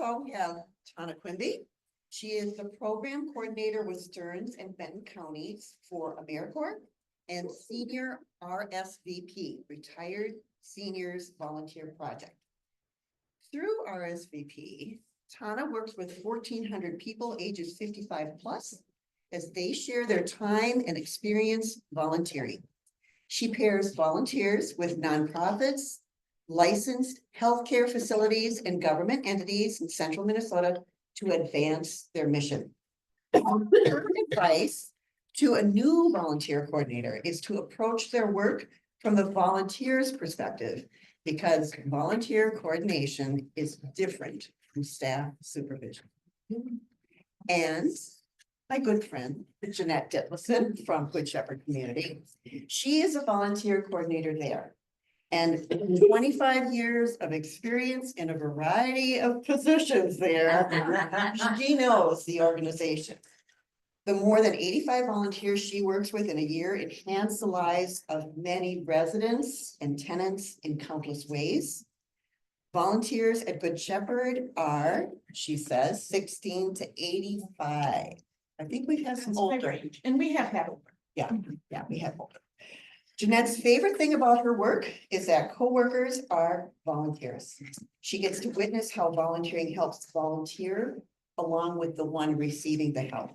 also have Tauna Quimby. She is the program coordinator with Stearns and Benton counties for Americorp and Senior RSVP, Retired Seniors Volunteer Project. Through RSVP, Tauna works with 1,400 people ages 55 plus as they share their time and experience volunteering. She pairs volunteers with nonprofits, licensed healthcare facilities, and government entities in central Minnesota to advance their mission. Her advice to a new volunteer coordinator is to approach their work from the volunteer's perspective, because volunteer coordination is different from staff supervision. And my good friend, Janette Ditlefsen from Good Shepherd Community, she is a volunteer coordinator there. And 25 years of experience in a variety of positions there, she knows the organization. The more than 85 volunteers she works with in a year enhance the lives of many residents and tenants in countless ways. Volunteers at Good Shepherd are, she says, 16 to 85. I think we've had some older. And we have had older. Yeah, we have older. Janette's favorite thing about her work is that coworkers are volunteers. She gets to witness how volunteering helps volunteer along with the one receiving the help.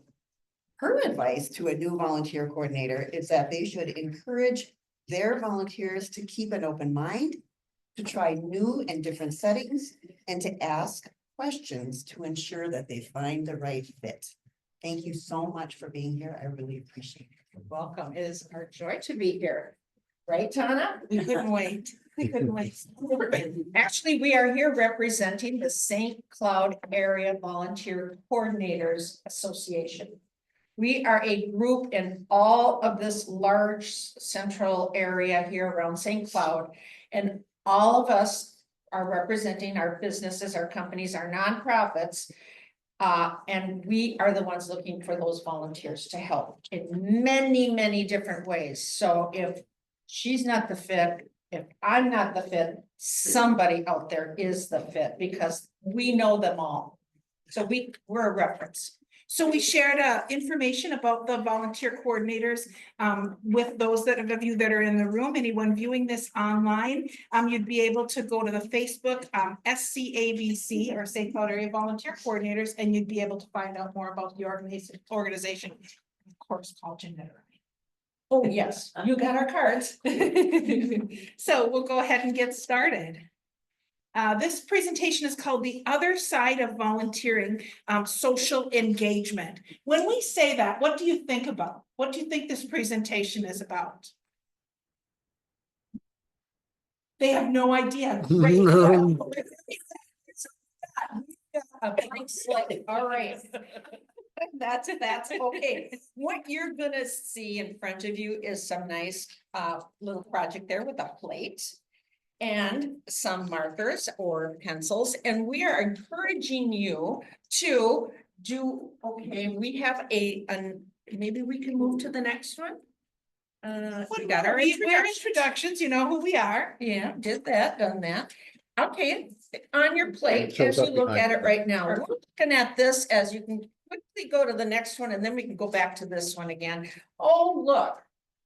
Her advice to a new volunteer coordinator is that they should encourage their volunteers to keep an open mind, to try new and different settings, and to ask questions to ensure that they find the right fit. Thank you so much for being here. I really appreciate it. You're welcome. It is our joy to be here. Right, Tauna? We couldn't wait. We couldn't wait. Actually, we are here representing the St. Cloud Area Volunteer Coordinators Association. We are a group in all of this large central area here around St. Cloud, and all of us are representing our businesses, our companies, our nonprofits. And we are the ones looking for those volunteers to help in many, many different ways. So if she's not the fit, if I'm not the fit, somebody out there is the fit, because we know them all. So we're a reference. So we shared information about the volunteer coordinators with those of you that are in the room. Anyone viewing this online, you'd be able to go to the Facebook SCAVC, or St. Cloud Area Volunteer Coordinators, and you'd be able to find out more about the organization. Of course, call Janette. Oh, yes, you got our cards. So we'll go ahead and get started. This presentation is called The Other Side of Volunteering, Social Engagement. When we say that, what do you think about? What do you think this presentation is about? They have no idea. Great. All right. That's okay. What you're gonna see in front of you is some nice little project there with a plate and some markers or pencils, and we are encouraging you to do, okay, we have maybe we can move to the next one. We got our introductions, you know who we are. Yeah, done that. Okay, on your plate, as you look at it right now, we're looking at this as you can quickly go to the next one, and then we can go back to this one again. Oh, look.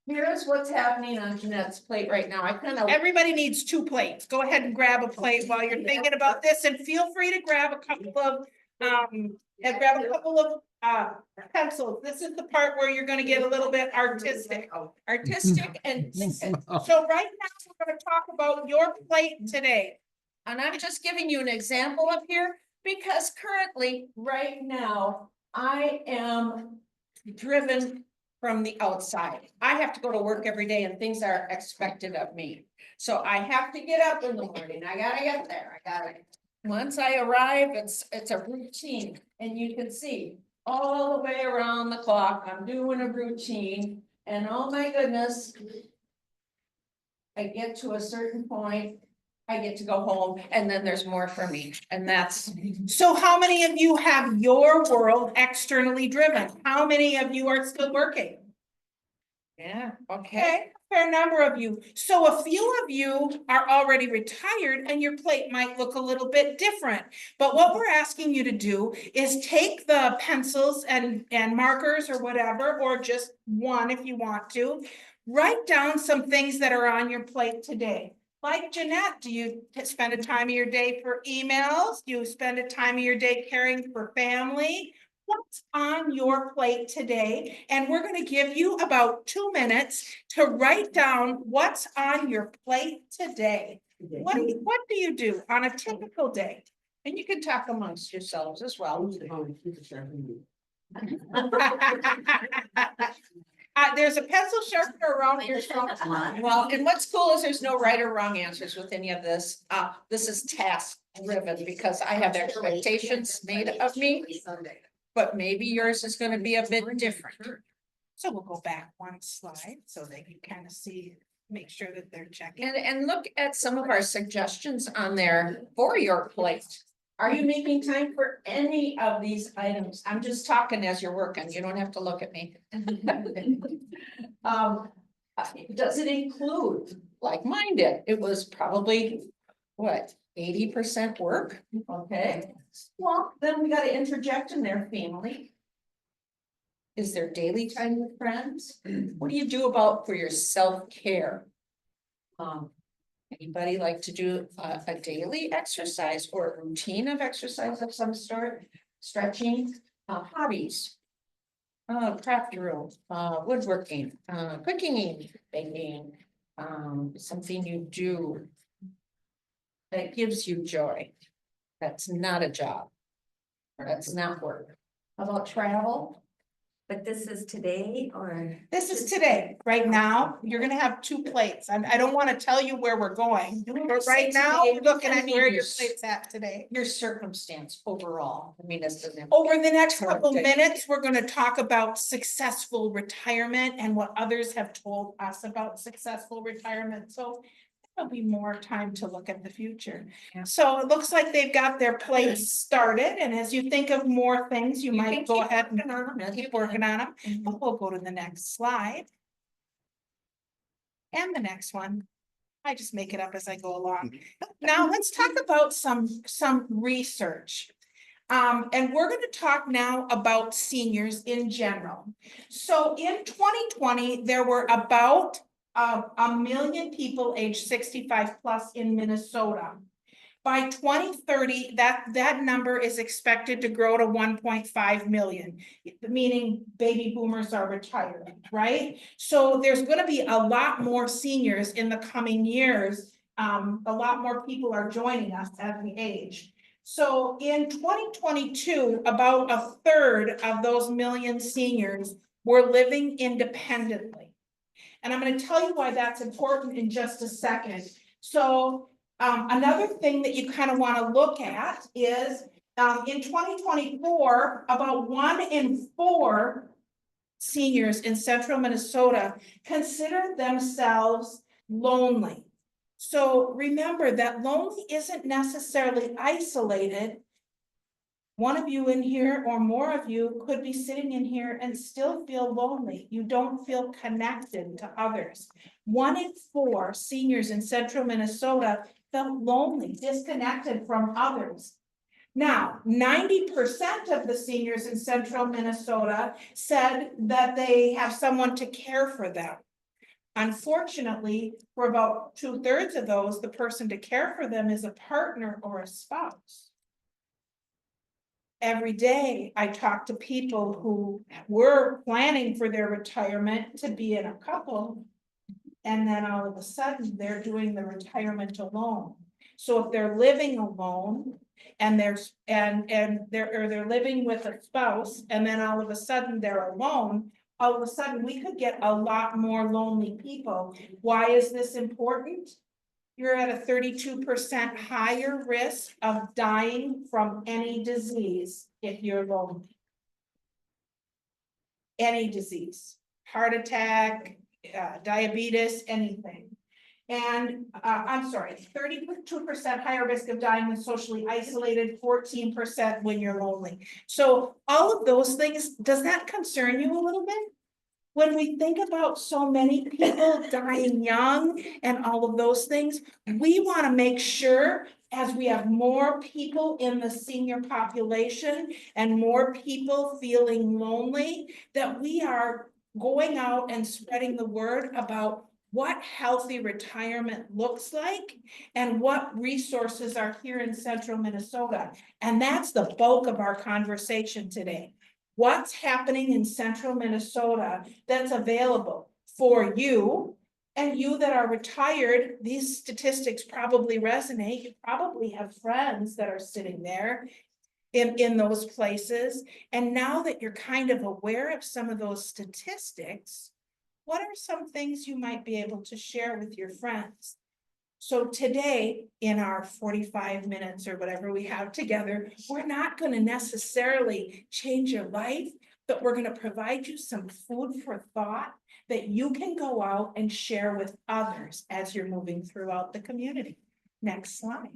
Here's what's happening on Janette's plate right now. Everybody needs 2 plates. Go ahead and grab a plate while you're thinking about this, and feel free to grab a couple of pencils. This is the part where you're going to get a little bit artistic, and so right now we're going to talk about your plate today. And I'm just giving you an example up here because currently, right now, I am driven from the outside. I have to go to work every day and things are expected of me. So I have to get up in the morning. I gotta get there. Once I arrive, it's a routine, and you can see all the way around the clock, I'm doing a routine, and oh my goodness, I get to a certain point, I get to go home, and then there's more for me, and that's. So how many of you have your world externally driven? How many of you are still working? Yeah, okay. fair number of you. So a few of you are already retired and your plate might look a little bit different. But what we're asking you to do is take the pencils and markers or whatever, or just one if you want to, write down some things that are on your plate today. Like Janette, do you spend a time of your day for emails? Do you spend a time of your day caring for family? What's on your plate today? And we're going to give you about 2 minutes to write down what's on your plate today. What do you do on a typical day? And you can talk amongst yourselves as well. There's a pencil sharpener around your trunk. Well, and what's cool is there's no right or wrong answers with any of this. This is task driven because I have expectations made of me, but maybe yours is gonna be a bit different. So we'll go back one slide so they can kind of see, make sure that they're checking. And look at some of our suggestions on there for your plate. Are you making time for any of these items? I'm just talking as you're working. You don't have to look at me. Does it include, like mine did? It was probably, what, 80% work? Okay, well, then we gotta interject in their family. Is there daily time with friends? What do you do for your self-care? Anybody like to do a daily exercise or a routine of exercise of some sort? Stretching, hobbies. Craft room, woodworking, cooking, baking, something you do that gives you joy. That's not a job. That's not work. How about travel? But this is today or? This is today, right now, you're gonna have 2 plates. I don't wanna tell you where we're going, but right now, you're looking at where your plate's at today. Your circumstance overall, I mean, this doesn't. Over the next couple Okay. minutes, we're gonna talk about successful retirement and what others have told us about successful retirement, so there'll be more time to look at the future. Yeah. So it looks like they've got their plates started, and as you think of more things, you might go ahead and keep working on them. We'll go to the next slide. And the next one. I just make it up as I go along. Now, let's talk about some research. And we're going to talk now about seniors in general. So in 2020, there were about 1 million people aged 65 plus in Minnesota. By 2030, that number is expected to grow to 1.5 million, meaning baby boomers are retiring, right? So there's going to be a lot more seniors in the coming years. A lot more people are joining us as we age. So in 2022, about 1/3 of those million seniors were living independently. And I'm going to tell you why that's important in just a second. So another thing that you kind of want to look at is in 2024, about 1 in 4 seniors in central Minnesota consider themselves lonely. So remember that lonely isn't necessarily isolated. One of you in here or more of you could be sitting in here and still feel lonely. You don't feel connected to others. 1 in 4 seniors in central Minnesota felt lonely, disconnected from others. Now, 90% of the seniors in central Minnesota said that they have someone to care for them. Unfortunately, for about 2/3 of those, the person to care for them is a partner or a spouse. Every day I talk to people who were planning for their retirement to be in a couple. And then all of a sudden they're doing the retirement alone. So if they're living alone and they're living with a spouse and then all of a sudden they're alone, all of a sudden we could get a lot more lonely people. Why is this important? You're at a 32% higher risk of dying from any disease if you're lonely. Any disease, heart attack, diabetes, anything. And I'm sorry, 32% higher risk of dying when socially isolated, 14% when you're lonely. So all of those things, does that concern you a little bit? when we think about so many people dying young and all of those things, we want to make sure as we have more people in the senior population and more people feeling lonely, that we are going out and spreading the word about what healthy retirement looks like and what resources are here in central Minnesota. And that's the bulk of our conversation today. What's happening in central Minnesota that's available for you, and you that are retired? These statistics probably resonate. You probably have friends that are sitting there in those places. And now that you're kind of aware of some of those statistics, what are some things you might be able to share with your friends? So today, in our 45 minutes or whatever we have together, we're not going to necessarily change your life, but we're going to provide you some food for thought that you can go out and share with others as you're moving throughout the community. Next slide.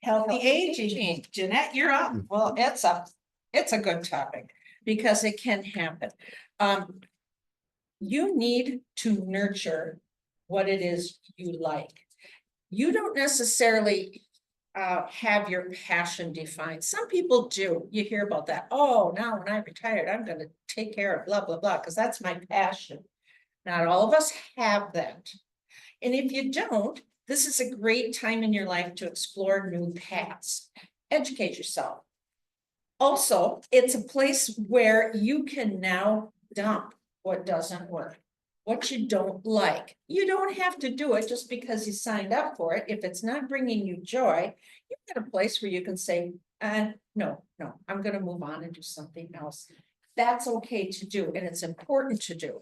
Healthy aging. Janette, you're up. Well, it's a good topic because it can happen. You need to nurture what it is you like. You don't necessarily have your passion defined. Some people do. You hear about that. Oh, now when I'm retired, I'm going to take care of blah, blah, blah, because that's my passion. Not all of us have that. And if you don't, this is a great time in your life to explore new paths. Educate yourself. Also, it's a place where you can now dump what doesn't work, what you don't like. You don't have to do it just because you signed up for it. If it's not bringing you joy, you've got a place where you can say, no, I'm going to move on and do something else. That's okay to do, and it's important to do.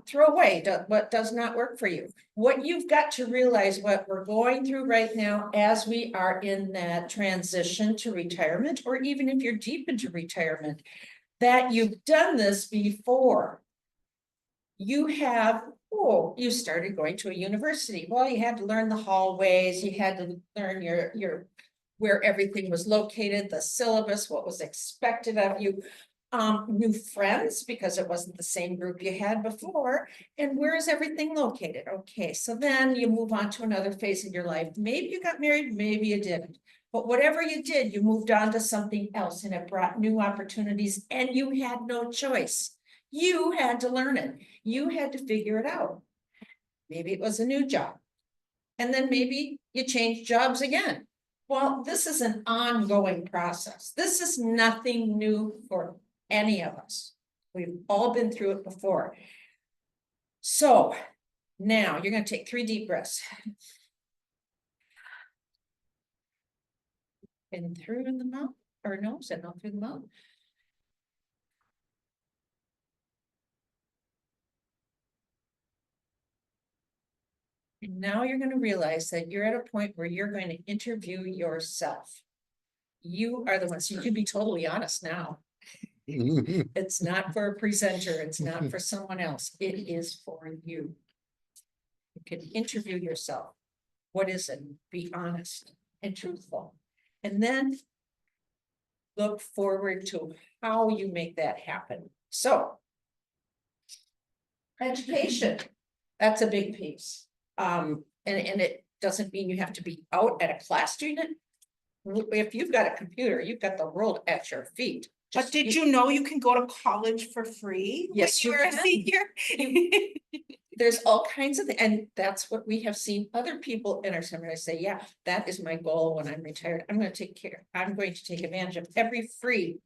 Throw away what does not work for you. What you've got to realize, what we're going through right now as we are in that transition to retirement, or even if you're deep into retirement, that you've done this before. You have, you started going to a university. Well, you had to learn the hallways, you had to learn your where everything was located, the syllabus, what was expected of you. New friends, because it wasn't the same group you had before. And where is everything located? Okay, so then you move on to another phase in your life. Maybe you got married, maybe you didn't. But whatever you did, you moved on to something else, and it brought new opportunities, and you had no choice. You had to learn it. You had to figure it out. Maybe it was a new job. And then maybe you changed jobs again. Well, this is an ongoing process. This is nothing new for any of us. We've all been through it before. So now you're going to take 3 deep breaths. In through the mouth, or nose, and out through the mouth. And now you're going to realize that you're at a point where you're going to interview yourself. You are the one, so you can be totally honest now. It's not for a presenter. It's not for someone else. It is for you. You can interview yourself. What is it? Be honest and truthful. And then look forward to how you make that happen. So, education, that's a big piece. And it doesn't mean you have to be out at a class unit. If you've got a computer, you've got the world at your feet. But did you know you can go to college for free? Yes, when you you're a can. senior? There's all kinds of, and that's what we have seen other people in our seminary say, yeah, that is my goal when I'm retired. I'm going to take advantage of every free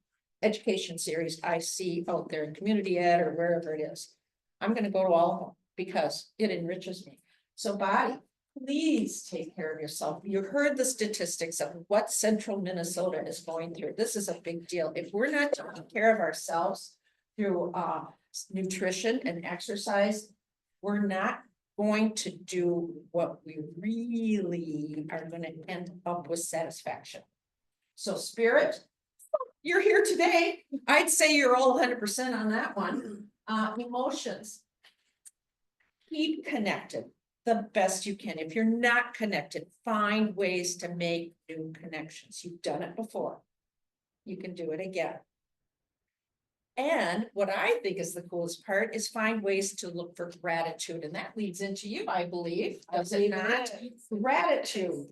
education series I see out there in community ed or wherever it is. I'm going to go to all of them because it enriches me. So body, please take care of yourself. You heard the statistics of what central Minnesota is going through. This is a big deal. If we're not taking care of ourselves through nutrition and exercise, we're not going to do what we really are going to end up with satisfaction. So spirit, you're here today. I'd say you're all 100% on that one. Emotions, keep connected the best you can. If you're not connected, find ways to make new connections. You've done it before. You can do it again. And what I think is the coolest part is find ways to look for gratitude. And that leads into you, I believe, does it not? Gratitude.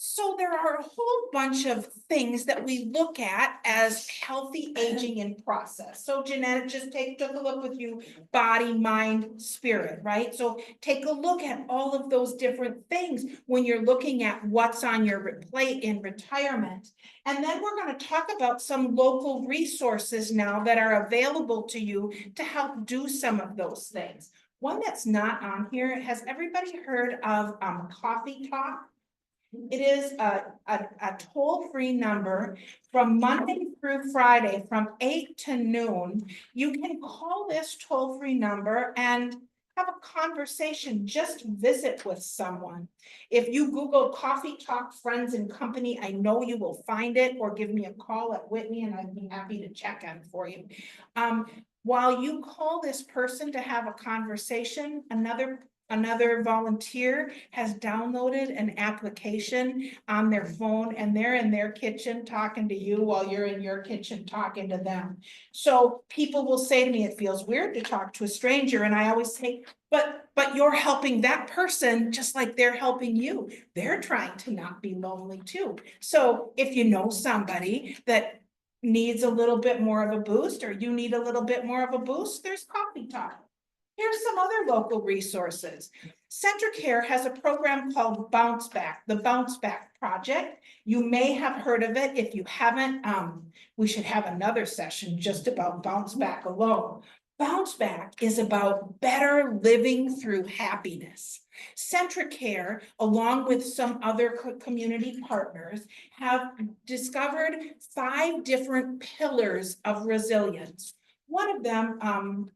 So there are a whole bunch of things that we look at as healthy aging in process. So Janette just took a look with you, body, mind, spirit, right? So take a look at all of those different things when you're looking at what's on your plate in retirement. And then we're going to talk about some local resources now that are available to you to help do some of those things. One that's not on here, has everybody heard of Coffee Talk? It is a toll-free number from Monday through Friday from 8 to noon. You can call this toll-free number and have a conversation, just visit with someone. If you Google Coffee Talk Friends and Company, I know you will find it, or give me a call at Whitney and I'd be happy to check on for you. While you call this person to have a conversation, another volunteer has downloaded an application on their phone, and they're in their kitchen talking to you while you're in your kitchen talking to them. So people will say to me, it feels weird to talk to a stranger. And I always say, but you're helping that person just like they're helping you. They're trying to not be lonely too. So if you know somebody that needs a little bit more of a boost, or you need a little bit more of a boost, there's Coffee Talk. Here's some other local resources. CentraCare has a program called Bounce Back, the Bounce Back Project. You may have heard of it. If you haven't, we should have another session just about Bounce Back alone. Bounce Back is about better living through happiness. CentraCare, along with some other community partners, have discovered 5 different pillars of resilience. One of them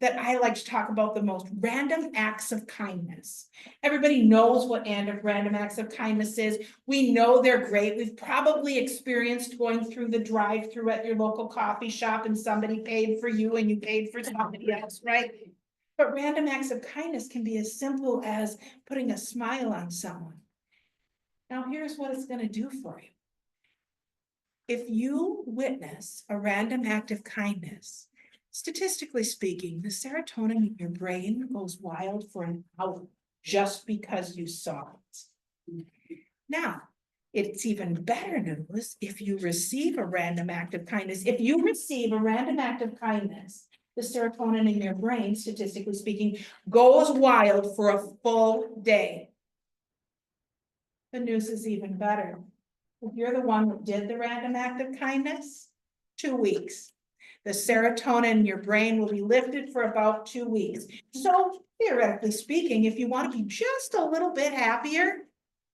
that I like to talk about the most, random acts of kindness. Everybody knows what random acts of kindness is. We know they're great. We've probably experienced going through the drive-through at your local coffee shop and somebody paid for you and you paid for somebody else, right? But random acts of kindness can be as simple as putting a smile on someone. Now, here's what it's going to do for you. If you witness a random act of kindness, statistically speaking, the serotonin in your brain goes wild for an hour just because you saw it. Now, it's even better news if you receive a random act of kindness. If you receive a random act of kindness, the serotonin in your brain, statistically speaking, goes wild for a full day. The news is even better. If you're the one that did the random act of kindness, 2 weeks. The serotonin in your brain will be lifted for about 2 weeks. So theoretically speaking, if you want to be just a little bit happier,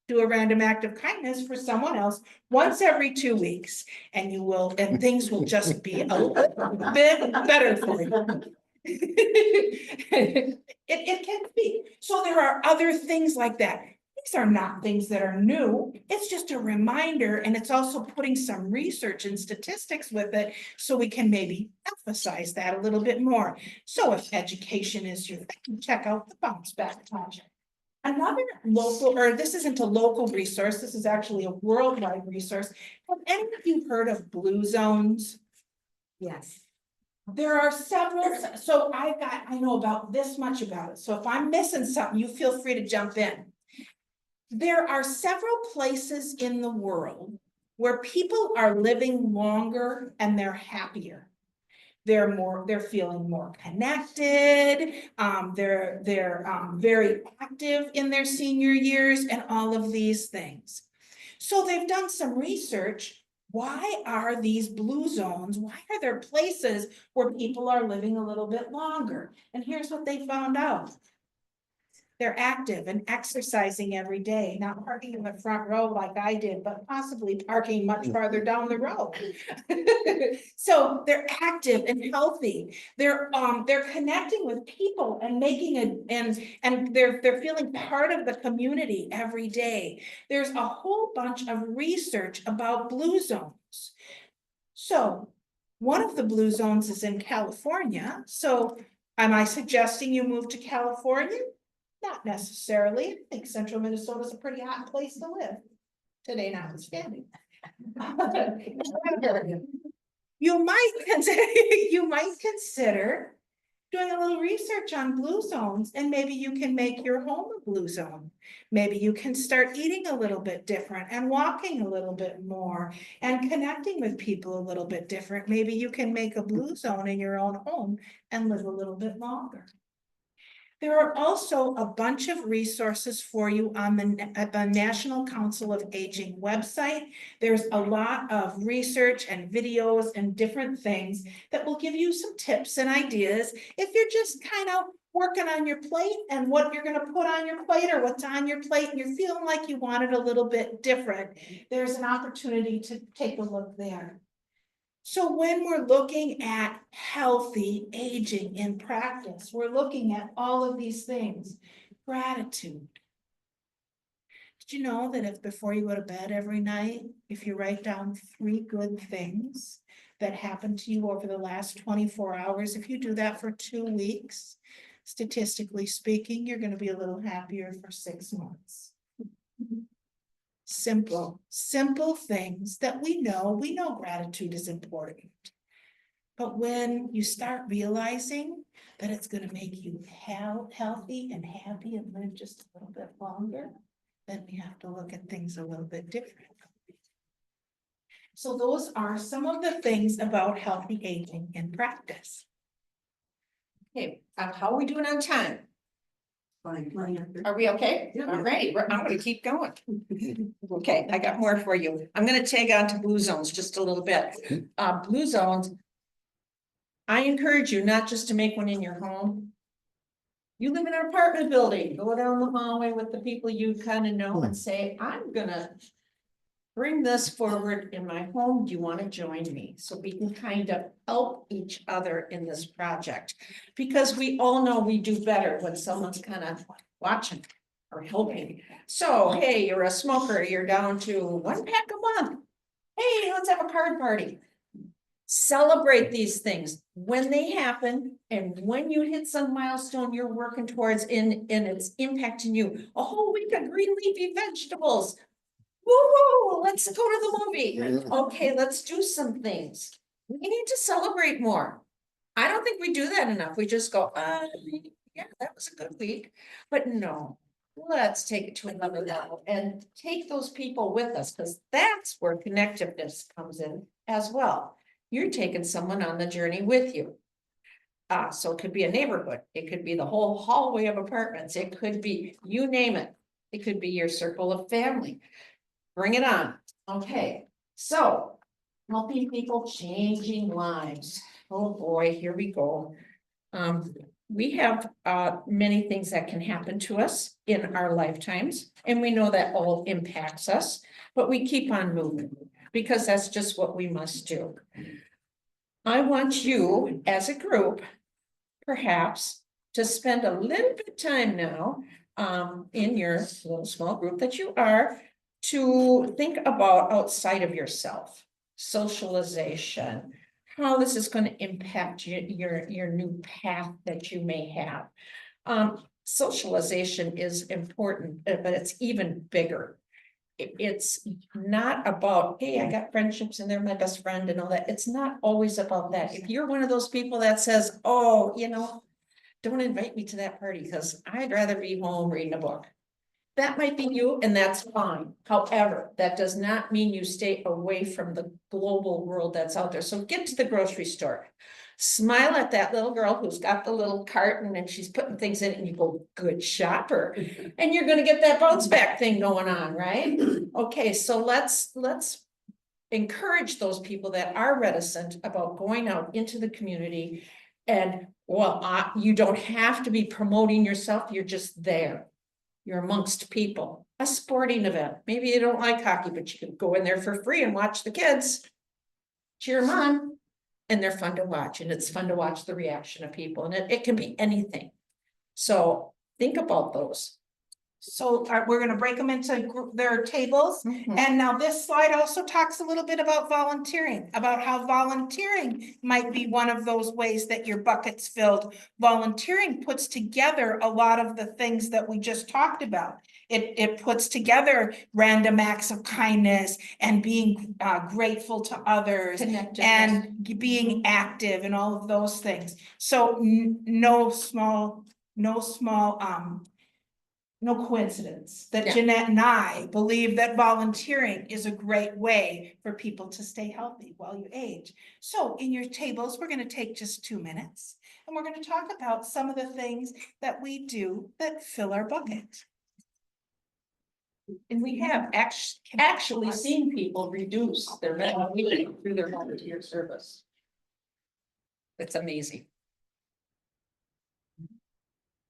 do a random act of kindness for someone else once every 2 weeks, and things will just be a little bit better for you. It can be. So there are other things like that. These are not things that are new. It's just a reminder, and it's also putting some research and statistics with it so we can maybe emphasize that a little bit more. So if education is your thing, check out the Bounce Back Project. Another local, or this isn't a local resource, this is actually a worldwide resource. Have any of you heard of blue zones? Yes. There are several, so I know about this much about it. So if I'm missing something, you feel free to jump in. There are several places in the world where people are living longer and they're happier. They're feeling more connected. They're very active in their senior years and all of these things. So they've done some research. Why are these blue zones? Why are there places where people are living a little bit longer? And here's what they found out. They're active and exercising every day, not parking in the front row like I did, but possibly parking much farther down the road. So they're active and healthy. They're connecting with people and making and they're feeling part of the community every day. There's a whole bunch of research about blue zones. So one of the blue zones is in California. So am I suggesting you move to California? Not necessarily. I think central Minnesota is a pretty hot place to live. Today notwithstanding. you might consider, you might consider doing a little research on blue zones, and maybe you can make your home a blue zone. Maybe you can start eating a little bit different and walking a little bit more and connecting with people a little bit different. Maybe you can make a blue zone in your own home and live a little bit longer. There are also a bunch of resources for you on at the National Council of Aging website. There's a lot of research and videos and different things that will give you some tips and ideas if you're just kind of working on your plate and what you're going to put on your plate or what's on your plate and you're feeling like you want it a little bit different. There's an opportunity to take a look there. So when we're looking at healthy aging in practice, we're looking at all of these things. Gratitude. Did you know that if before you go to bed every night, if you write down 3 good things that happened to you over the last 24 hours, if you do that for 2 weeks, statistically speaking, you're going to be a little happier for 6 months. Simple things that we know gratitude is important. But when you start realizing that it's going to make you healthy and happy and live just a little bit longer, then we have to look at things a little bit different. So those are some of the things about healthy aging in practice. Okay, how are we doing on time? Fine. Are we okay? Yeah. All right, I'm gonna keep going. Okay, I got more for you. I'm gonna tag on to blue zones just a little bit. Blue zones. I encourage you not just to make one in your home. You live in an apartment building, go down the hallway with the people you kind of know and say, I'm gonna bring this forward in my home. Do you want to join me? So we can kind of help each other in this project, because we all know we do better when someone's kind of watching or helping. So, hey, you're a smoker, you're down to 1 pack a month. Hey, let's have a card party. Celebrate these things when they happen, and when you hit some milestone you're working towards and it's impacting you. A whole week of green leafy vegetables. Woo, let's go to the movie. Okay, let's do some things. We need to celebrate more. I don't think we do that enough. We just go, yeah, that was a good week. But no, let's take it to another level and take those people with us, because that's where connectiveness comes in as well. You're taking someone on the journey with you. So it could be a neighborhood. It could be the whole hallway of apartments. It could be, you name it. It could be your circle of family. Bring it on. Okay, so helping people, changing lives. Oh boy, here we go. We have many things that can happen to us in our lifetimes, and we know that all impacts us, but we keep on moving because that's just what we must do. I want you as a group, perhaps, to spend a little bit of time now in your little small group that you are, to think about outside of yourself, socialization, how this is going to impact your new path that you may have. Socialization is important, but it's even bigger. It's not about, hey, I got friendships and they're my best friend and all that. It's not always about that. If you're one of those people that says, oh, you know, don't invite me to that party because I'd rather be home reading a book. That might be you, and that's fine. However, that does not mean you stay away from the global world that's out there. So get to the grocery store. Smile at that little girl who's got the little carton and she's putting things in it, and you go, good shopper. And you're going to get that bounce back thing going on, right? Okay, so let's encourage those people that are reticent about going out into the community. And well, you don't have to be promoting yourself. You're just there. You're amongst people. A sporting event. Maybe you don't like hockey, but you can go in there for free and watch the kids. Cheer them on. And they're fun to watch. And it's fun to watch the reaction of people. And it can be anything. So think about those. So we're going to break them into their tables. Mhm. And now this slide also talks a little bit about volunteering, about how volunteering might be one of those ways that your bucket's filled. Volunteering puts together a lot of the things that we just talked about. It puts together random acts of kindness and being grateful to others Connected. and being active and all of those things. So no small no coincidence that Yeah. Janette and I believe that volunteering is a great way for people to stay healthy while you age. So in your tables, we're going to take just 2 minutes and we're going to talk about some of the things that we do that fill our bucket. And we have actually seen people reduce their medical needs through their volunteer service. It's amazing.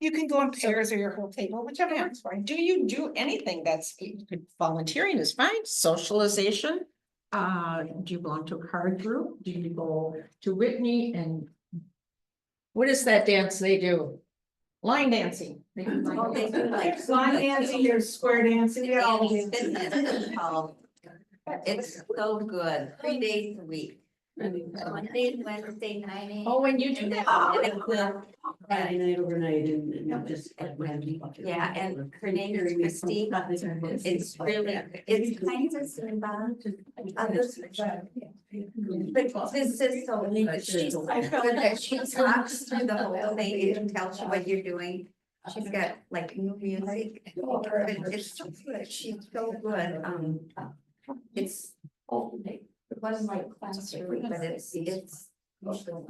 You can go in pairs or your whole table, whichever Yeah. works for you. Do you do anything that's volunteering is fine, socialization? Do you belong to a card group? Do you go to Whitney and? What is that dance they do? Line dancing. They do line Oh, they dancing. do like Line dancing or square dancing. we all do. Fitness is called. It's so good, 3 days a week. Monday, Wednesday, 9 a.m. Oh, and you do And then- that? Friday night overnight and just. Yeah, and her name is Christine. It's really, it's kind of Zumba. Others- But this is so neat. She's so good that she talks through the whole thing. You can tell what you're doing. She's got like new music. But it's so good. She's so good. It wasn't like classroom, but it's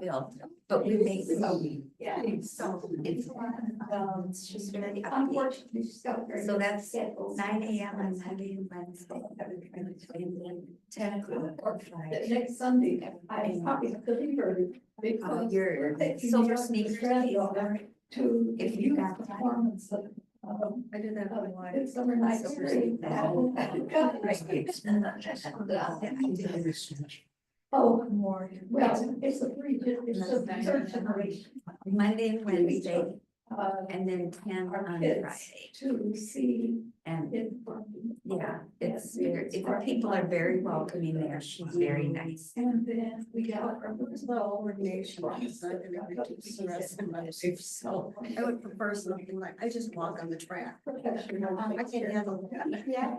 built. But we make so, yeah, so it's she's very upbeat. So that's 9 a.m. on Monday and Wednesday. And then 10 o'clock on Friday. Next Sunday, I probably Your silver sneakers. to. If you got time. Performance of. I do that a lot. It's summer night. Oh, more, well, it's a free, it's a third generation. Monday and Wednesday, Uh, and then 10 our on kids Friday. to see And it. yeah, the people are very welcoming there. She's very nice. And then we got from as well, we're nation. So. I would prefer something like, I just walk on the track. I can't handle that. Yeah.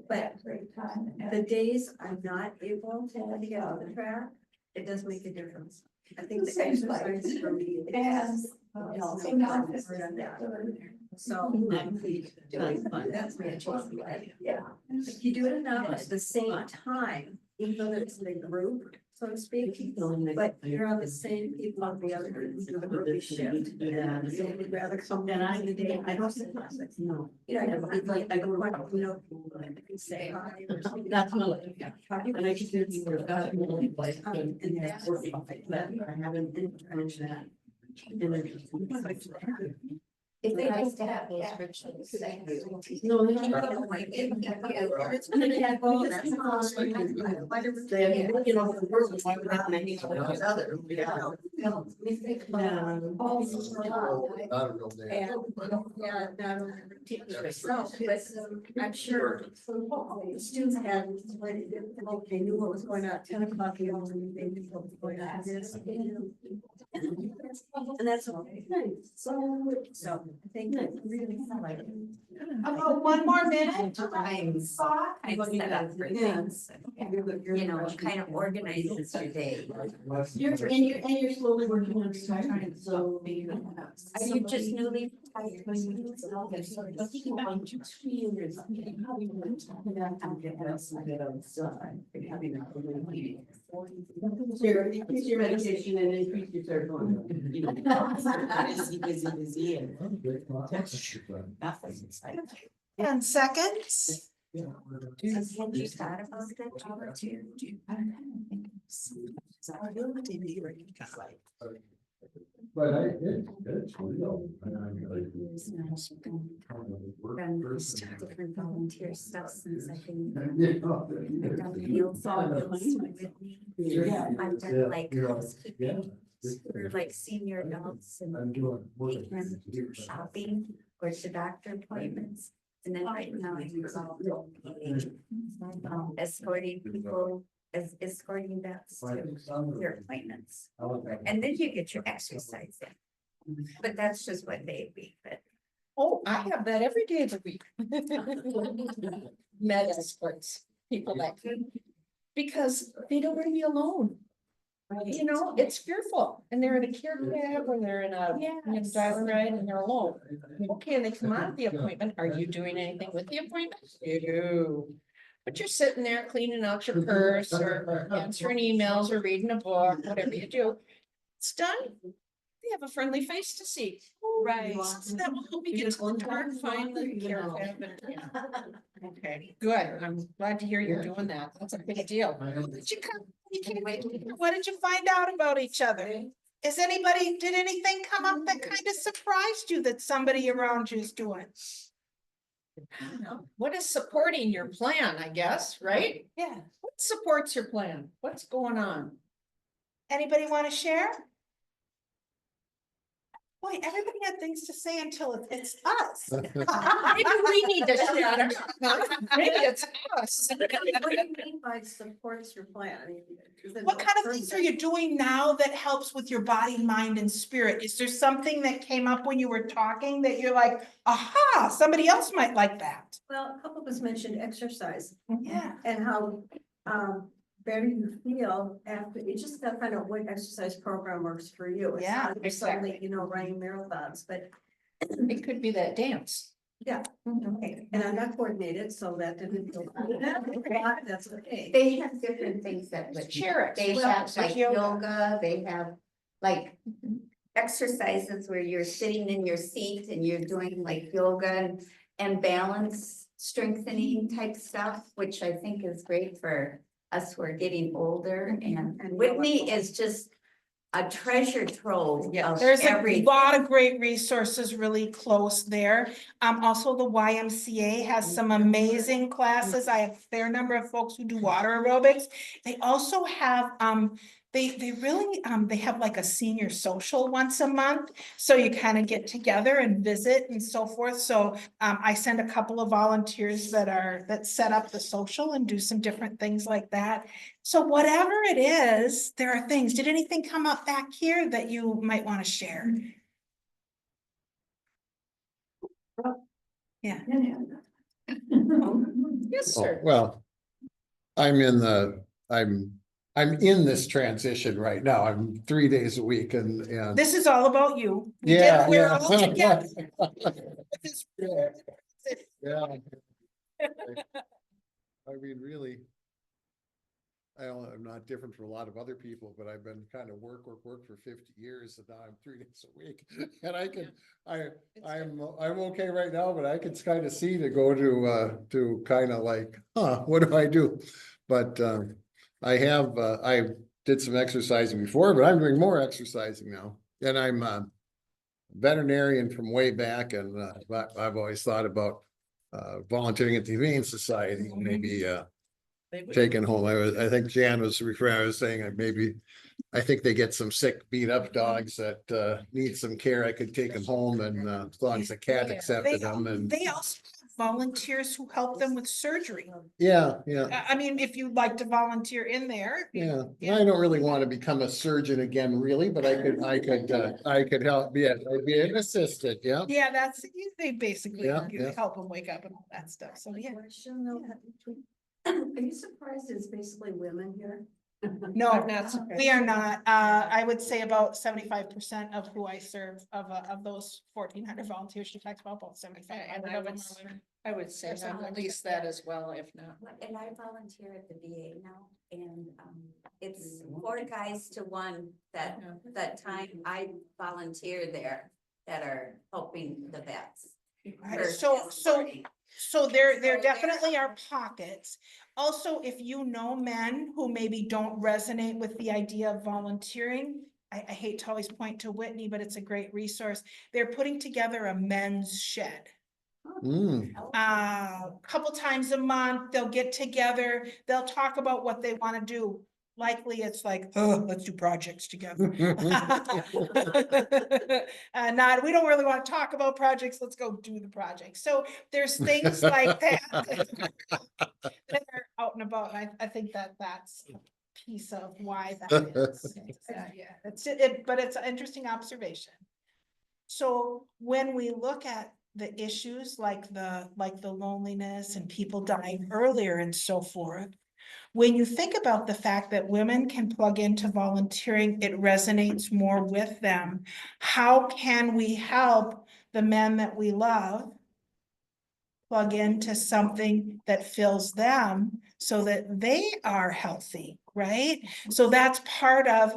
But Great time. the days I'm not able to get on the track, it does make a difference. I think the exercise for me is. So now this is So. That's my choice. yeah. If you do it enough at the same time, even though it's in a group, so to speak, but you're on the same people on the other group, do the group shift. And so we'd rather come down in the day. I don't say no. You know, it's like, I go, say hi or something. That's my life, yeah. And I just did you were got and that's that I haven't mentioned that. If they used to have those rituals. No, they It's you know, the world is like that, and I need to look at other. Yeah, not only teachers myself, but I'm sure the students had, they knew what was going on at 10 o'clock, they knew what was going on this. And that's all. So I think that really like. About 1 more minute. I'm set up for things, you know, kind of organizes your day. You're slowly working on retirement, so maybe. Are you just newly retired? Increase your meditation and increase your serotonin. You know. Busy and. And seconds. Have you thought about that opportunity? But it's real. Different volunteer stuff since I've been. I've done field volunteers with me. I've done like housekeeping for like senior adults and take them to shopping or to doctor appointments. And then right now I'm involved in escorting people, escorting vets to their appointments. And then you get your exercise in. But that's just one day a week, but Oh, I have that every day of the week. Med experts, people that, because they don't want to be alone. You know, it's fearful, and they're in a care cab or they're in a dial ride and they're alone. Okay, and they come out of the appointment. Are you doing anything with the appointment? You. But you're sitting there cleaning out your purse or answering emails or reading a book, whatever you do. It's done. They have a friendly face to see. Right. So that will help you get to the door, find the care cab and, yeah. Okay, good. I'm glad to hear you're doing that. That's a big deal. Did you come? You came in. What did you find out about each other? Did anything come up that kind of surprised you that somebody around you is doing? What is supporting your plan, I guess, right? Yeah. What supports your plan? What's going on? Anybody want to share? Boy, everybody had things to say until it's us. Maybe we need to share. Maybe it's us. What do you mean by supports your plan? I mean, is it What kind of person things are you doing now that helps with your body, mind, and spirit? Is there something that came up when you were talking that you're like, aha, somebody else might like that? Well, a couple of us mentioned exercise Yeah. and how better you feel after, you just gotta find out what exercise program works for you. It's Yeah, not suddenly, you know, running marathons, but It could be that dance. yeah. Okay, and I'm not coordinated, so that didn't feel. That's okay. They have different things that would Share it. they Well, have there's like yoga. yoga, they have like exercises where you're sitting in your seat and you're doing like yoga and balance strengthening type stuff, which I think is great for us who are getting older. And Whitney is just a treasure trove Yeah, of There's a everything. lot of great resources really close there. Also the YMCA has some amazing classes. I have a fair number of folks who do water aerobics. They also have, they really, they have like a senior social once a month. So you kind of get together and visit and so forth. So I send a couple of volunteers that set up the social and do some different things like that. So whatever it is, there are things. Did anything come up back here that you might want to share? Yeah. Yes, Oh, sir. well, I'm in this transition right now. I'm 3 days a week and. This is all about you. We Yeah, we're yeah. all together. Yeah. I mean, really. I'm not different from a lot of other people, but I've been kind of work for 50 years and now I'm 3 days a week. And I'm okay right now, but I can kind of see to go to kind of like, what do I do? But I did some exercising before, but I'm doing more exercising now. And I'm a veterinarian from way back and I've always thought about volunteering at the Humane Society, and maybe taken home. I think Jan was referring, I was saying maybe, I think they get some sick, beat up dogs that need some care. I could take them home and as long as the cat accepted them and. They also have volunteers who help them with surgery. Yeah. I mean, if you'd like to volunteer in there. Yeah, I don't really want to become a surgeon again, really, but I could help, I'd be an assistant, yeah. Yeah, they basically Yeah. help them wake up and all that stuff. So, yeah. Question though, are you surprised it's basically women here? No, I'm not surprised. we are not. I would say about 75% of who I serve of those 1,400 volunteers, she talks about both 75. And I would say Or at least that as well, if not. And I volunteer at the VA now, and it's 4 guys to 1 that time I volunteer there that are helping the vets. Right, so there definitely are pockets. Also, if you know men who maybe don't resonate with the idea of volunteering, I hate to always point to Whitney, but it's a great resource. They're putting together a men's shed. Couple times a month, they'll get together, they'll talk about what they want to do. Likely it's like, oh, let's do projects together. We don't really want to talk about projects, let's go do the project. So there's things like that that are out and about. And I think that's a piece of why that is. Yeah, but it's an interesting observation. So when we look at the issues like the loneliness and people dying earlier and so forth. When you think about the fact that women can plug into volunteering, it resonates more with them. How can we help the men that we love plug into something that fills them so that they are healthy, right? So that's part of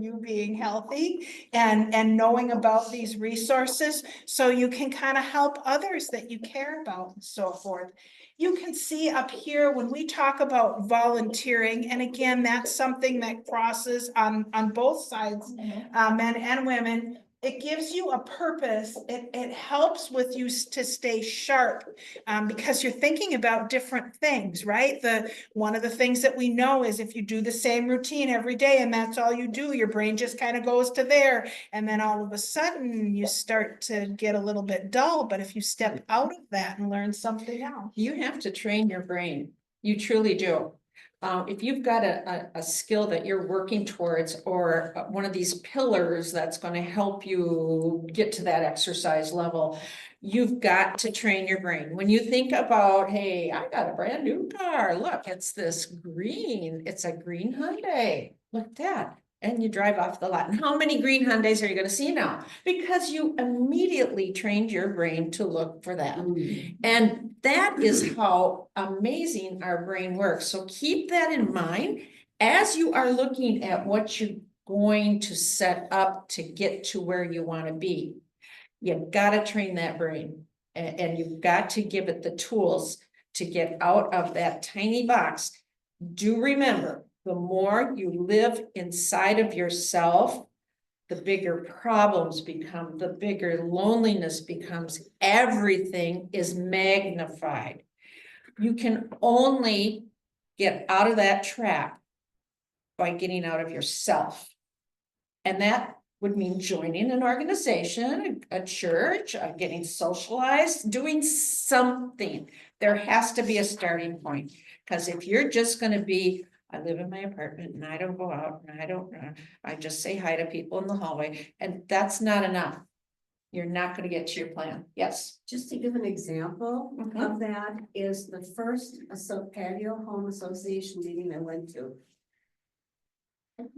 you being healthy and knowing about these resources so you can kind of help others that you care about and so forth. You can see up here when we talk about volunteering, and again, that's something that crosses on both sides, men and women. It gives you a purpose. It helps with you to stay sharp, because you're thinking about different things, right? One of the things that we know is if you do the same routine every day and that's all you do, your brain just kind of goes to there. And then all of a sudden you start to get a little bit dull. But if you step out of that and learn something else. You have to train your brain. You truly do. If you've got a skill that you're working towards, or one of these pillars that's going to help you get to that exercise level, you've got to train your brain. When you think about, hey, I got a brand new car. Look, it's this green. It's a green Hyundai. Look at that. And you drive off the lot. And how many green Hyundais are you going to see now? Because you immediately trained your brain to look for that. And that is how amazing our brain works. So keep that in mind as you are looking at what you're going to set up to get to where you want to be. You've got to train that brain, and you've got to give it the tools to get out of that tiny box. Do remember, the more you live inside of yourself, the bigger problems become, the bigger loneliness becomes, everything is magnified. You can only get out of that trap by getting out of yourself. And that would mean joining an organization, a church, getting socialized, doing something. There has to be a starting point. Because if you're just going to be, I live in my apartment and I don't go out and I don't run, I just say hi to people in the hallway, and that's not enough. You're not going to get to your plan. Yes. Just to give an example of that is the first patio home association meeting I went to.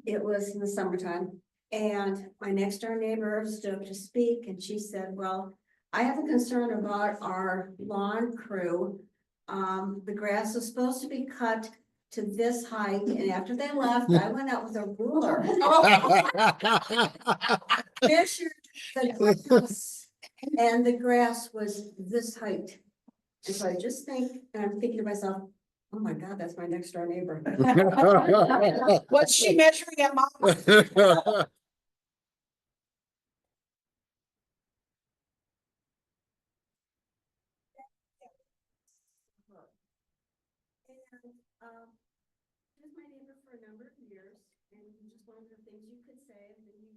It was in the summertime, and my next door neighbor stood up to speak, and she said, well, I have a concern about our lawn crew. The grass is supposed to be cut to this height, and after they left, I went out with a ruler. Measured the grass, and the grass was this height. And so I just think, and I'm thinking to myself, oh my God, that's my next door neighbor. What's she measuring at, Mom? She was my neighbor for a number of years, and just one of the things you could say, and then you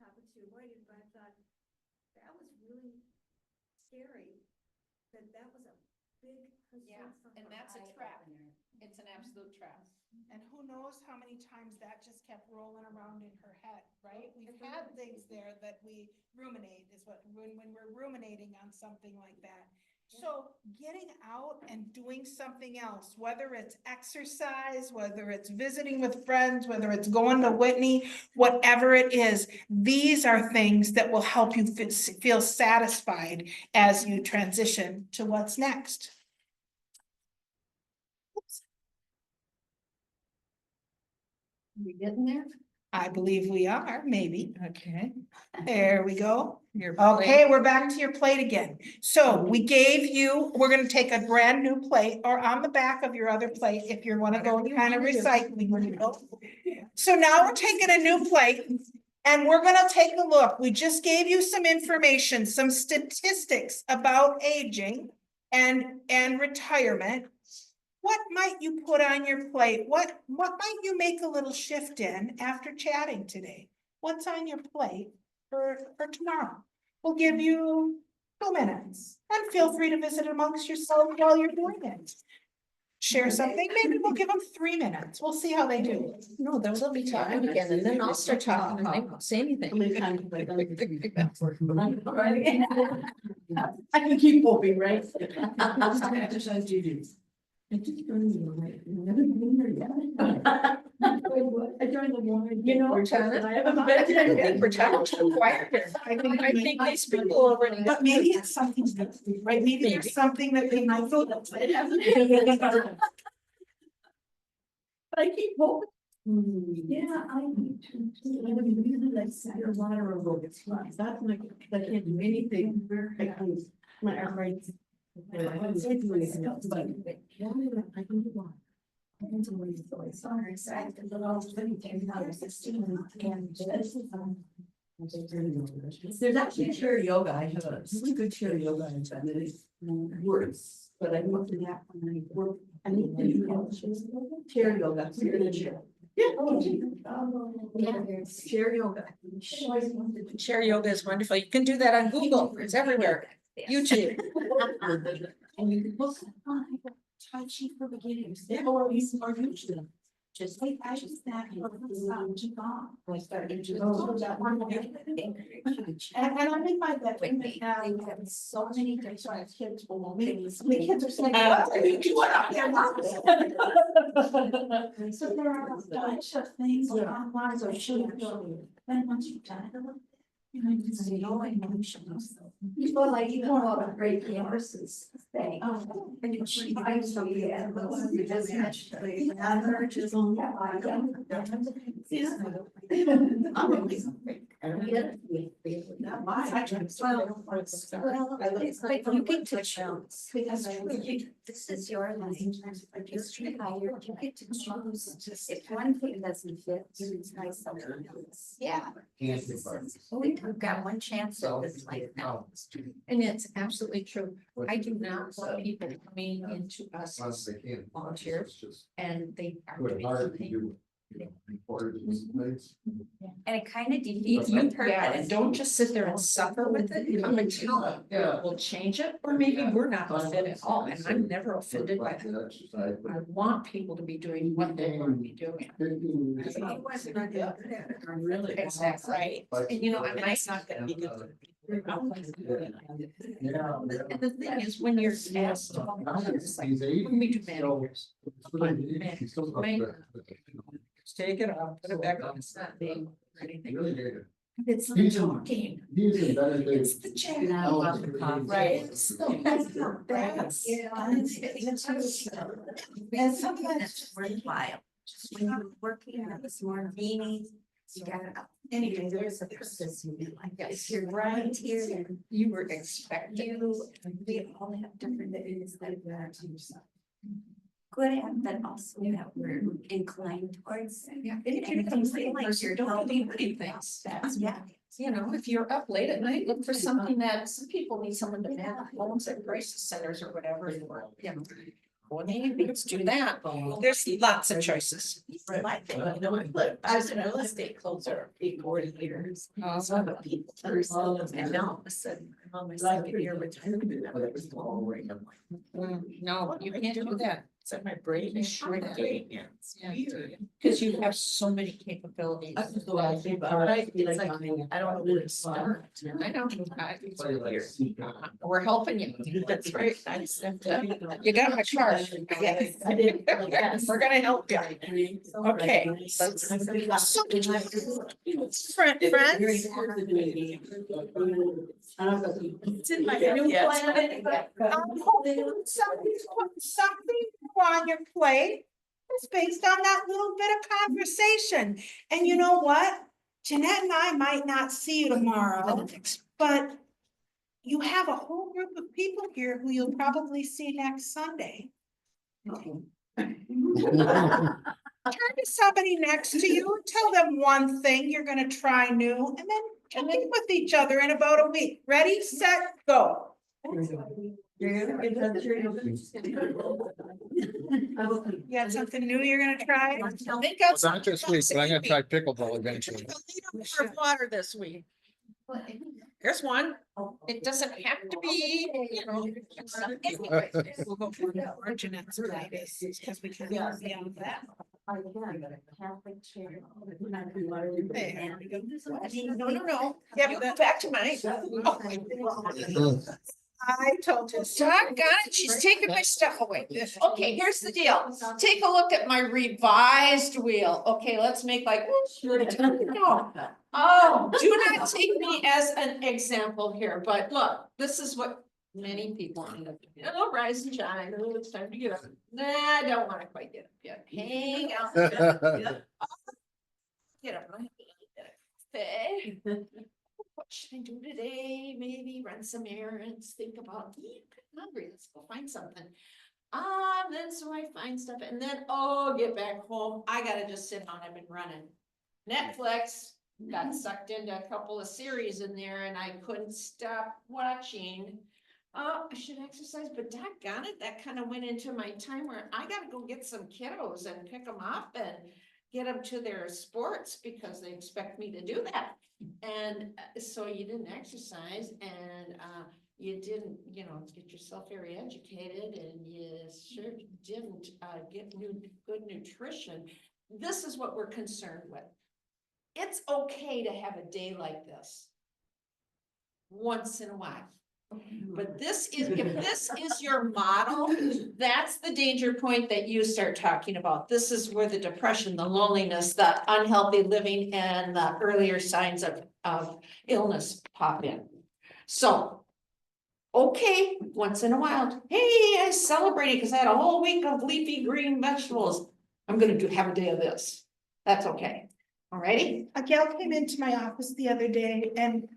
happen to avoid it, but I thought that was really scary. That was a big concern for her. And that's a trap. It's an absolute trap. And who knows how many times that just kept rolling around in her head, right? We've had things there that we ruminate is what, when we're ruminating on something like that. So getting out and doing something else, whether it's exercise, whether it's visiting with friends, whether it's going to Whitney, whatever it is, these are things that will help you feel satisfied as you transition to what's next. We getting there? I believe we are, maybe. Okay. There we go. Your Okay, we're back to your plate again. So we gave you, we're gonna take a brand new plate, or on the back of your other plate, if you wanna go kind of recycling. So now we're taking a new plate and we're gonna take a look. We just gave you some information, some statistics about aging and retirement. What might you put on your plate? What might you make a little shift in after chatting today? What's on your plate for tomorrow? We'll give you 2 minutes, and feel free to visit amongst yourself while you're doing it. share something, maybe we'll give them 3 minutes. We'll see how they do. No, they'll be talking again, and then I'll start talking, and they won't say anything. I can keep moving, right? You know, Tauna, I haven't been to we're talking to the choir here. I think these people already. But maybe it's something, right? Maybe there's something that they might go. I keep hoping. Yeah, I need to. I would really like to water aerobics. That's like, I can't do anything. I can, my arthritis. There's actually chair yoga. I have a really good chair yoga and it works, but I looked at that when I work. I need to do chair yoga. You're in a chair. Yeah. Chair yoga. Chair yoga is wonderful. You can do that on Google. It's everywhere. YouTube. And you can look. Tai Chi for beginners. Or even more usually. Just like I just that. I started to go that one. And I'm in my bedroom Quimby. and They have so many different kids will the kids are saying, Uh, what are you doing up there, Mom? So there are a bunch of things online, so then once you've done it, you know, you can see no emotions. People like you know all the great campuses. They. Oh, And you should find somebody at you just actually. It's like you get to choose. Because this is your life. You're tired, you get to choose. If one thing doesn't fit, you try something else. Yeah. We've got one chance at this life now. And it's absolutely true. I do not want people coming into us as volunteers and they are doing something. And it kind of defeats the Yeah, and purpose. don't just sit there and suffer with it, come and tell them, we'll change it, or maybe we're not fit at all, and I'm never offended by that. I want people to be doing what they want to be doing. Really, exactly, right, and you know, I mean, I'm not gonna be good. And the thing is, when you're asked, it's like, when we do manuals, take it off, put it back on, it's not being or anything. It's the talking. It's the chat. Right. And sometimes it's worthwhile. Just when you're working on this more meaning, you gotta. Anyway, There's a purpose you like. Yes, If you're right here, you were expected. we all have different things that we're good at, but also that we're inclined towards. Yeah, and if you're complaining, you're don't do things. That's, Yeah. you know, if you're up late at night, look for something that some people need someone to man homes at crisis centers or whatever. You know, well, let's do that. There's lots of choices. I was in real estate closer 40 years. So I'm a people person, and now all of a sudden, I'm on my second year retirement. No, you can't do that. So my brain is shrinking. Because you have so many capabilities. Right, it's like, I don't know where to start. I know. We're helping you. That's right. You got my card. Yes, I did. We're gonna help you. Okay. Friends. It's in my new plan. I'm hoping somebody's putting something on your plate. It's based on that little bit of conversation. And you know what? Janette and I might not see you tomorrow, but you have a whole group of people here who you'll probably see next Sunday. Turn to somebody next to you, tell them one thing you're gonna try new, and then check in with each other in about a week. Ready, set, go. You got something new you're gonna try? Think Not outside this week, but I'm gonna try pickleball eventually. A liter of water this week. Here's one. It doesn't have to be, you know. Anyways. We'll go for our Janette's guidance, because we can go beyond that. Catholic chair. There we go. No. Yeah, we'll go back to mine. Oh, I told you. doggone it, she's taking my stuff away. Okay, here's the deal. Take a look at my revised wheel. Okay, let's make like. No. Oh, do not take me as an example here, but look, this is what many people end up doing. Oh, rise and shine. Oh, it's time to get up. Nah, I don't want to quite get up yet. Hang out. Get up. Okay. What should I do today? Maybe run some errands, think about, I'm hungry, let's go find something. Then so I find stuff and then, get back home. I gotta just sit down. I've been running Netflix, got sucked into a couple of series in there and I couldn't stop watching. I should exercise, but doggone it, that kind of went into my time where I gotta go get some kiddos and pick them up and get them to their sports because they expect me to do that. And so you didn't exercise and you didn't, get yourself very educated and you sure didn't get good nutrition. This is what we're concerned with. It's okay to have a day like this once in a while. But if this is your model, that's the danger point that you start talking about. This is where the depression, the loneliness, the unhealthy living, and the earlier signs of illness pop in. So, okay, once in a while, hey, I celebrated because I had a whole week of leafy green vegetables. I'm gonna have a day of this. That's okay. Alrighty. A gal came into my office the other day and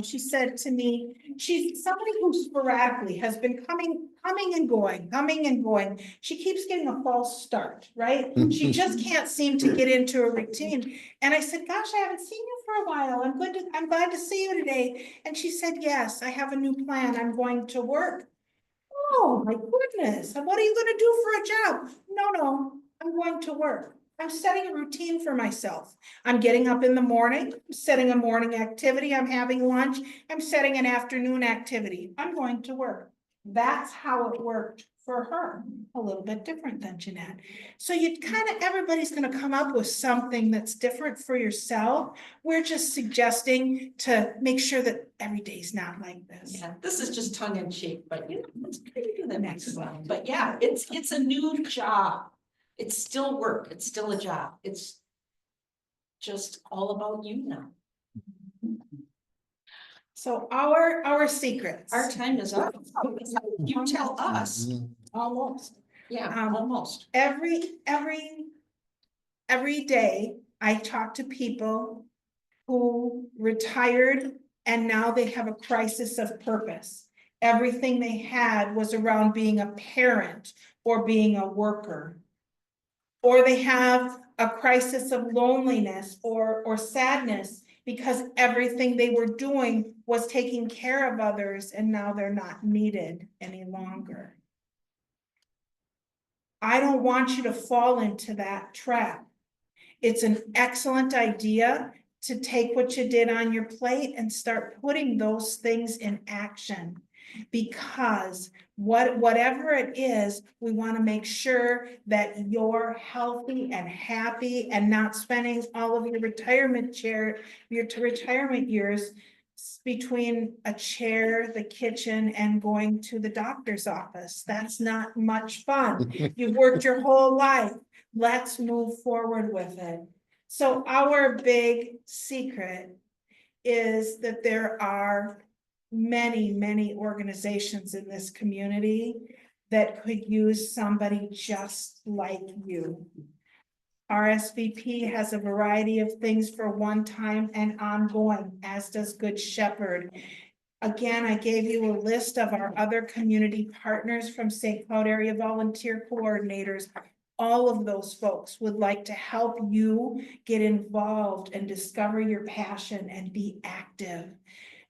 she said to me, she's somebody who sporadically has been coming and going. She keeps getting a false start, right? She just can't seem to get into a routine. And I said, gosh, I haven't seen you for a while. I'm glad to see you today. And she said, yes, I have a new plan. I'm going to work. Oh my goodness. And what are you going to do for a job? No, I'm going to work. I'm setting a routine for myself. I'm getting up in the morning, I'm setting a morning activity, I'm having lunch, I'm setting an afternoon activity. I'm going to work. That's how it worked for her. A little bit different than Janette. So everybody's gonna come up with something that's different for yourself. We're just suggesting to make sure that every day's not like this. Yeah, this is just tongue in cheek, but let's do the next one. But yeah, it's a new job. It's still work. It's still a job. It's just all about you now. So our secrets. Our time is up. You tell us. Almost. Yeah, almost. Every day I talk to people who retired and now they have a crisis of purpose. Everything they had was around being a parent or being a worker. Or they have a crisis of loneliness or sadness because everything they were doing was taking care of others and now they're not needed any longer. I don't want you to fall into that trap. It's an excellent idea to take what you did on your plate and start putting those things in action. Because whatever it is, we want to make sure that you're healthy and happy and not spending all of your retirement years between a chair, the kitchen, and going to the doctor's office. That's not much fun. You've worked your whole life. Let's move forward with it. So our big secret is that there are many organizations in this community that could use somebody just like you. RSVP has a variety of things for one time and ongoing, as does Good Shepherd. Again, I gave you a list of our other community partners from St. Cloud Area Volunteer Coordinators. All of those folks would like to help you get involved and discover your passion and be active.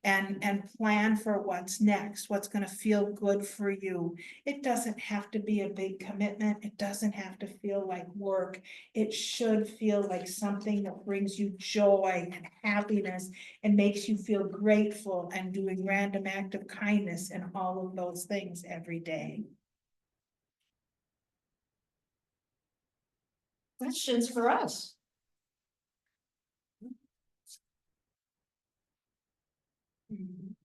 and plan for what's next, what's gonna feel good for you. It doesn't have to be a big commitment. It doesn't have to feel like work. It should feel like something that brings you joy and happiness and makes you feel grateful and doing random act of kindness and all of those things every day. Questions for us?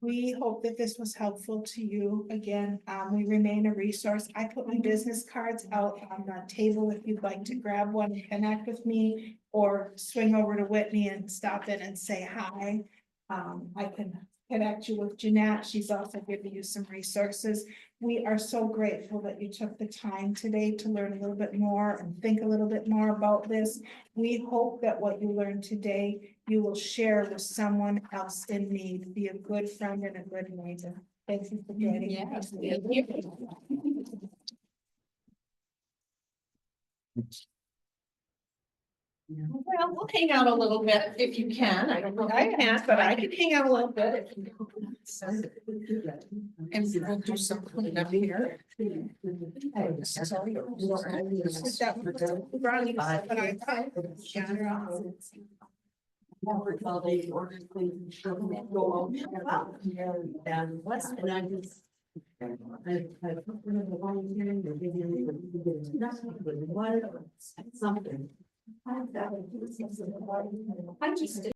We hope that this was helpful to you. Again, we remain a resource. I put my business cards out on the table if you'd like to grab one and connect with me, or swing over to Whitney and stop in and say hi. I can connect you with Janette. She's also giving you some resources. We are so grateful that you took the time today to learn a little bit more and think a little bit more about this. We hope that what you learned today, you will share with someone else in need. Be a good friend and a good neighbor. Thank you for joining. Yes, us. thank you. Well, we'll hang out a little bit if you can. I don't know if I can, but I can hang out a little bit if you can. And we'll do some cleanup here. I just